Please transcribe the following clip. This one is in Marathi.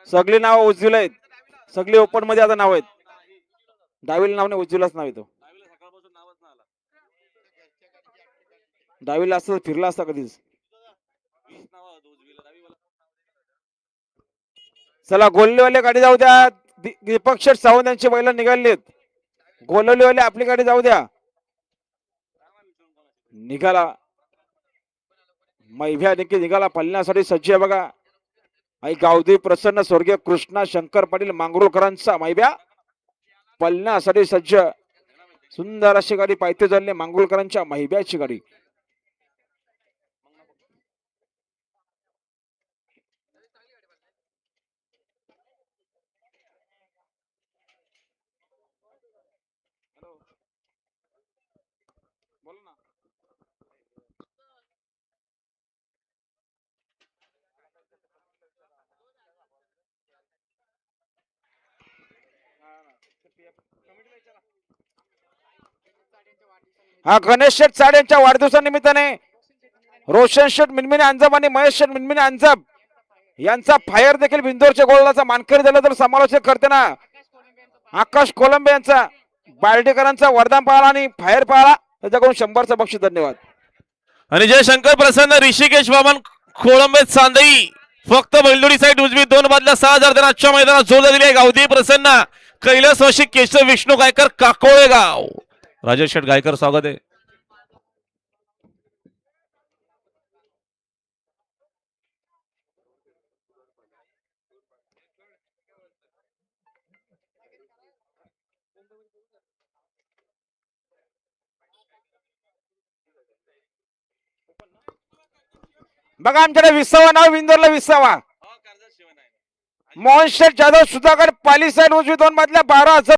सगळी नाव उजवीला आहेत, सगळी ओपन मध्ये आता नाव आहेत. डावीला नाव नाही, उजवीलाच नाव येतो. डावीला असतं फिरला असता कधीच. चला गोल्लेवाले गाडी जाऊ द्या. दीपक शेठ सावंत यांची बैल निघालेत. गोल्लेवाले आपली गाडी जाऊ द्या. निघाला मैभ्या देखील निघाला पळण्यासाठी सज्ज आहे बघा. आई गावदेवी प्रसन्न स्वर्गीय कृष्णा शंकर पाटील मांगरुळकरांचा मैभ्या पळण्यासाठी सज्ज. सुंदर अशी गाडी पायथे चालली मांगरुळकरांच्या मैभ्याची गाडी. हा गणेश शेठ साडे यांच्या वाढदिवसानिमित्ताने रोशन शेठ मिनमिने अंजब आणि महेश शेठ मिनमिने अंजब यांचा फायर देखील बिंदोरच्या गोळाचा मानकरी झाला तर समालोचक करते ना आकाश कोलंबे यांचा बार्डेकरांचा वरदान पाळा आणि फायर पाळा त्याच्याकडून 100चं बक्षीस. धन्यवाद. आणि जयशंकर प्रसन्न ऋषिकेश वामन खोळंबे चांदई फक्त बैलजोडी साईड उजवी 2 बादल्या 6000 देणार. आजच्या मैदानात जोर दिली आहे गावदेवी प्रसन्न कैलासवासी केशव विष्णू गायकर काकोळेगाव. राजेश शेठ गायकर स्वागत आहे. बघा आमच्याकडे 20वा नाव विंदोरला 20वा मोहन शेठ जाधव सुधाकर पाली साईड उजवी 2 बादल्या 12,000.